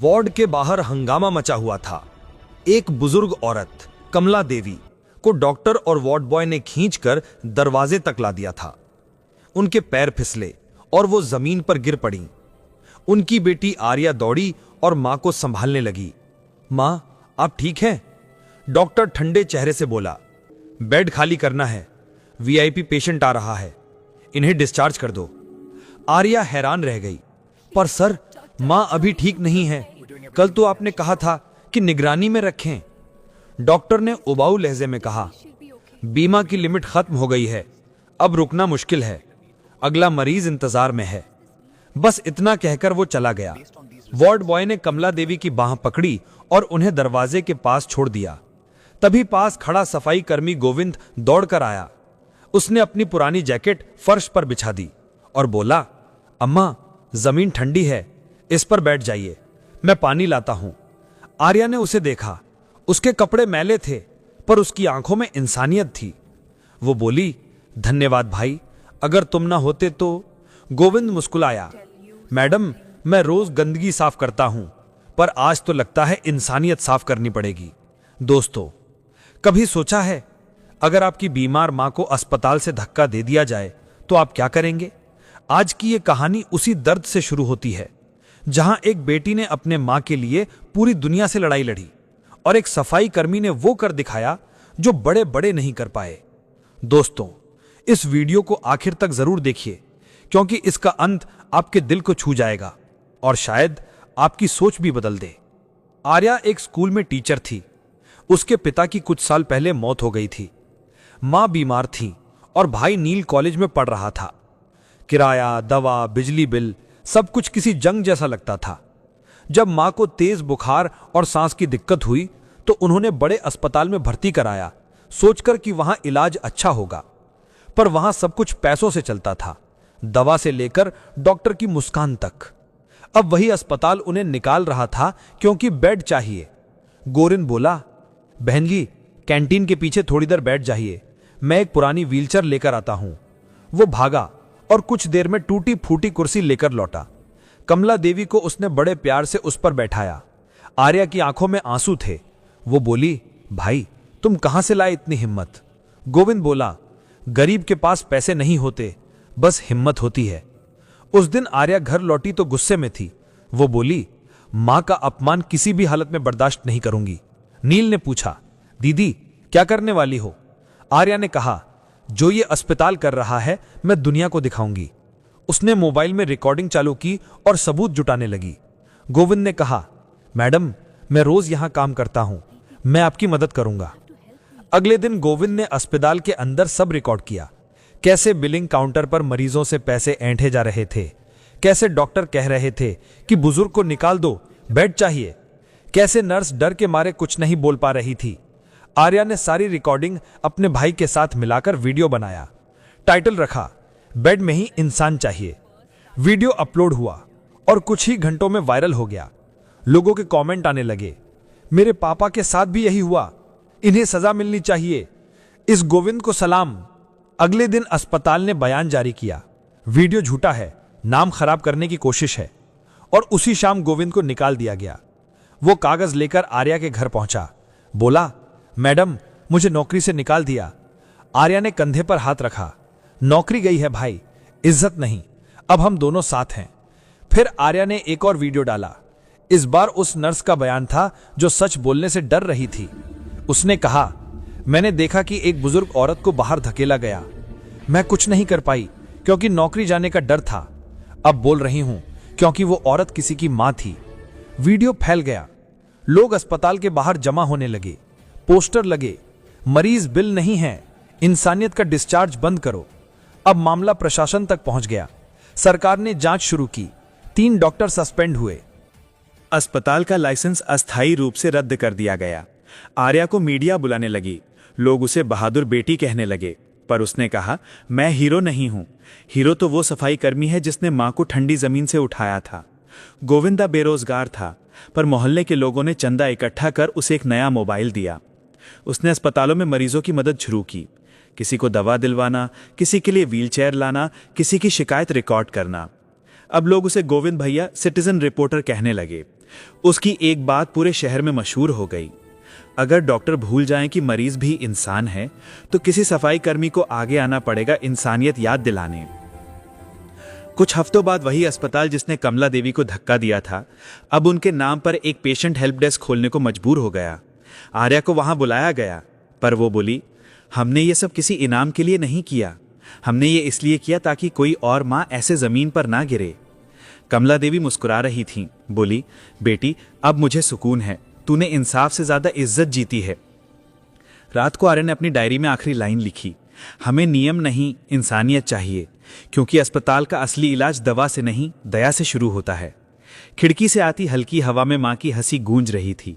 Ward के बाहर हंगामा मचा हुआ था। एक बुजुर्ग औरत कमला देवी को डॉक्टर और वार्ड बॉय ने खींचकर दरवाजे तक ला दिया था। उनके पैर फिसले और वो जमीन पर गिर पड़ी। उनकी बेटी आर्या दौड़ी और मां को संभालने लगी। मां, आप ठीक हैं? डॉक्टर ठंडे चेहरे से बोला, बेड खाली करना है, वीआईपी पेशेंट आ रहा है, इन्हें डिस्चार्ज कर दो। आर्या हैरान रह गई, पर सर, मां अभी ठीक नहीं है, कल तो आपने कहा था कि निगरानी में रखें। डॉक्टर ने उबाऊ लहजे में कहा, बीमा की लिमिट खत्म हो गई है, अब रुकना मुश्किल है, अगला मरीज इंतजार में है। बस इतना कहकर वो चला गया। वार्ड बॉय ने कमला देवी की बांह पकड़ी और उन्हें दरवाजे के पास छोड़ दिया। तभी पास खड़ा सफाई कर्मी गोविंद दौड़कर आया। उसने अपनी पुरानी जैकेट फर्श पर बिछा दी और बोला, अम्मा, जमीन ठंडी है, इस पर बैठ जाइए, मैं पानी लाता हूं। आर्या ने उसे देखा। उसके कपड़े मैले थे, पर उसकी आंखों में इंसानियत थी। वो बोली, धन्यवाद भाई, अगर तुम ना होते तो। गोविंद मुस्कुराया, मैडम, मैं रोज गंदगी साफ करता हूं, पर आज तो लगता है इंसानियत साफ करनी पड़ेगी। दोस्तों, कभी सोचा है अगर आपकी बीमार मां को अस्पताल से धक्का दे दिया जाए तो आप क्या करेंगे? आज की यह कहानी उसी दर्द से शुरू होती है, जहां एक बेटी ने अपने मां के लिए पूरी दुनिया से लड़ाई लड़ी और एक सफाई कर्मी ने वो कर दिखाया जो बड़े बड़े नहीं कर पाए। दोस्तों, इस वीडियो को आखिर तक जरूर देखिए, क्योंकि इसका अंत आपके दिल को छू जाएगा और शायद आपकी सोच भी बदल दे। आर्या एक स्कूल में टीचर थी। उसके पिता की कुछ साल पहले मौत हो गई थी। मां बीमार थी और भाई नील कॉलेज में पढ़ रहा था। किराया, दवा, बिजली बिल, सब कुछ किसी जंग जैसा लगता था। जब मां को तेज बुखार और सांस की दिक्कत हुई तो उन्होंने बड़े अस्पताल में भर्ती कराया, सोचकर कि वहां इलाज अच्छा होगा। पर वहां सब कुछ पैसों से चलता था, दवा से लेकर डॉक्टर की मुस्कान तक। अब वही अस्पताल उन्हें निकाल रहा था क्योंकि बेड चाहिए। गोरिन बोला, बहन जी, कैंटीन के पीछे थोड़ी देर बैठ जाइए, मैं एक पुरानी व्हीलचेयर लेकर आता हूं। वो भागा और कुछ देर में टूटी फूटी कुर्सी लेकर लौटा। कमला देवी को उसने बड़े प्यार से उस पर बैठाया। आर्या की आंखों में आंसू थे। वो बोली, भाई, तुम कहां से लाए इतनी हिम्मत? गोविंद बोला, गरीब के पास पैसे नहीं होते, बस हिम्मत होती है। उस दिन आर्या घर लौटी तो गुस्से में थी। वो बोली, मां का अपमान किसी भी हालत में बर्दाश्त नहीं करूंगी। नील ने पूछा, दीदी, क्या करने वाली हो? आर्या ने कहा, जो ये अस्पताल कर रहा है मैं दुनिया को दिखाऊंगी। उसने मोबाइल में रिकॉर्डिंग चालू की और सबूत जुटाने लगी। गोविंद ने कहा, मैडम, मैं रोज यहां काम करता हूं, मैं आपकी मदद करूंगा। अगले दिन गोविंद ने अस्पताल के अंदर सब रिकॉर्ड किया। कैसे बिलिंग काउंटर पर मरीजों से पैसे ऐंठे जा रहे थे, कैसे डॉक्टर कह रहे थे कि बुजुर्ग को निकाल दो, बेड चाहिए, कैसे नर्स डर के मारे कुछ नहीं बोल पा रही थी। आर्या ने सारी रिकॉर्डिंग अपने भाई के साथ मिलाकर वीडियो बनाया। टाइटल रखा, बेड में ही इंसान चाहिए। वीडियो अपलोड हुआ और कुछ ही घंटों में वायरल हो गया। लोगों के कमेंट आने लगे, मेरे पापा के साथ भी यही हुआ, इन्हें सजा मिलनी चाहिए, इस गोविंद को सलाम। अगले दिन अस्पताल ने बयान जारी किया, वीडियो झूठा है, नाम खराब करने की कोशिश है, और उसी शाम गोविंद को निकाल दिया गया। वो कागज लेकर आर्या के घर पहुंचा। बोला, मैडम, मुझे नौकरी से निकाल दिया। आर्या ने कंधे पर हाथ रखा, नौकरी गई है भाई, इज्जत नहीं, अब हम दोनों साथ हैं। फिर आर्या ने एक और वीडियो डाला। इस बार उस नर्स का बयान था जो सच बोलने से डर रही थी। उसने कहा, मैंने देखा कि एक बुजुर्ग औरत को बाहर धकेला गया, मैं कुछ नहीं कर पाई क्योंकि नौकरी जाने का डर था। अब बोल रही हूं क्योंकि वो औरत किसी की मां थी। वीडियो फैल गया। लोग अस्पताल के बाहर जमा होने लगे, पोस्टर लगे, मरीज बिल नहीं है, इंसानियत का डिस्चार्ज बंद करो। अब मामला प्रशासन तक पहुंच गया। सरकार ने जांच शुरू की। 3 डॉक्टर सस्पेंड हुए। अस्पताल का लाइसेंस अस्थायी रूप से रद्द कर दिया गया। आर्या को मीडिया बुलाने लगी। लोग उसे बहादुर बेटी कहने लगे, पर उसने कहा, मैं हीरो नहीं हूं। हीरो तो वो सफाई कर्मी है जिसने मां को ठंडी जमीन से उठाया था। गोविंदा बेरोजगार था, पर मोहल्ले के लोगों ने चंदा इकट्ठा कर उसे एक नया मोबाइल दिया। उसने अस्पतालों में मरीजों की मदद शुरू की, किसी को दवा दिलवाना, किसी के लिए व्हीलचेयर लाना, किसी की शिकायत रिकॉर्ड करना। अब लोग उसे गोविंद भैया, सिटीजन रिपोर्टर कहने लगे। उसकी एक बात पूरे शहर में मशहूर हो गई। अगर डॉक्टर भूल जाएं कि मरीज भी इंसान है, तो किसी सफाई कर्मी को आगे आना पड़ेगा इंसानियत याद दिलाने। कुछ हफ्तों बाद वही अस्पताल जिसने कमला देवी को धक्का दिया था, अब उनके नाम पर एक पेशेंट हेल्प डेस्क खोलने को मजबूर हो गया। आर्या को वहां बुलाया गया, पर वो बोली, हमने ये सब किसी इनाम के लिए नहीं किया, हमने ये इसलिए किया ताकि कोई और माँ ऐसे जमीन पर ना गिरे। कमला देवी मुस्कुरा रही थीं, बोली, बेटी अब मुझे सुकून है, तूने इंसाफ से ज्यादा इज्जत जीती है। रात को आर्या ने अपनी डायरी में आखिरी लाइन लिखी, हमें नियम नहीं इंसानियत चाहिए, क्योंकि अस्पताल का असली इलाज दवा से नहीं दया से शुरू होता है। खिड़की से आती हल्की हवा में माँ की हंसी गूंज रही थी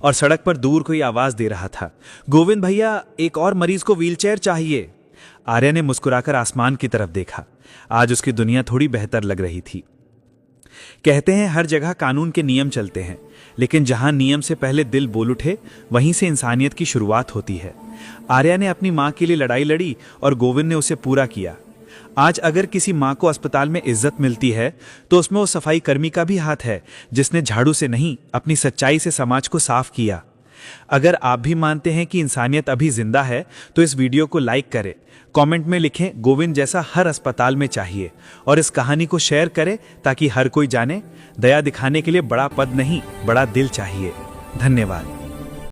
और सड़क पर दूर कोई आवाज दे रहा था, गोविंद भैया एक और मरीज को व्हीलचेयर चाहिए। आर्या ने मुस्कुराकर आसमान की तरफ देखा। आज उसकी दुनिया थोड़ी बेहतर लग रही थी। कहते हैं हर जगह कानून के नियम चलते हैं, लेकिन जहां नियम से पहले दिल बोल उठे वहीं से इंसानियत की शुरुआत होती है। आर्या ने अपनी मां के लिए लड़ाई लड़ी और गोविंद ने उसे पूरा किया। आज अगर किसी मां को अस्पताल में इज्जत मिलती है तो उसमें वो सफाई कर्मी का भी हाथ है, जिसने झाड़ू से नहीं अपनी सच्चाई से समाज को साफ किया। अगर आप भी मानते हैं कि इंसानियत अभी जिंदा है तो इस वीडियो को लाइक करें, कमेंट में लिखें गोविंद जैसा हर अस्पताल में चाहिए, और इस कहानी को शेयर करें ताकि हर कोई जाने दया दिखाने के लिए बड़ा पद नहीं, बड़ा दिल चाहिए। धन्यवाद।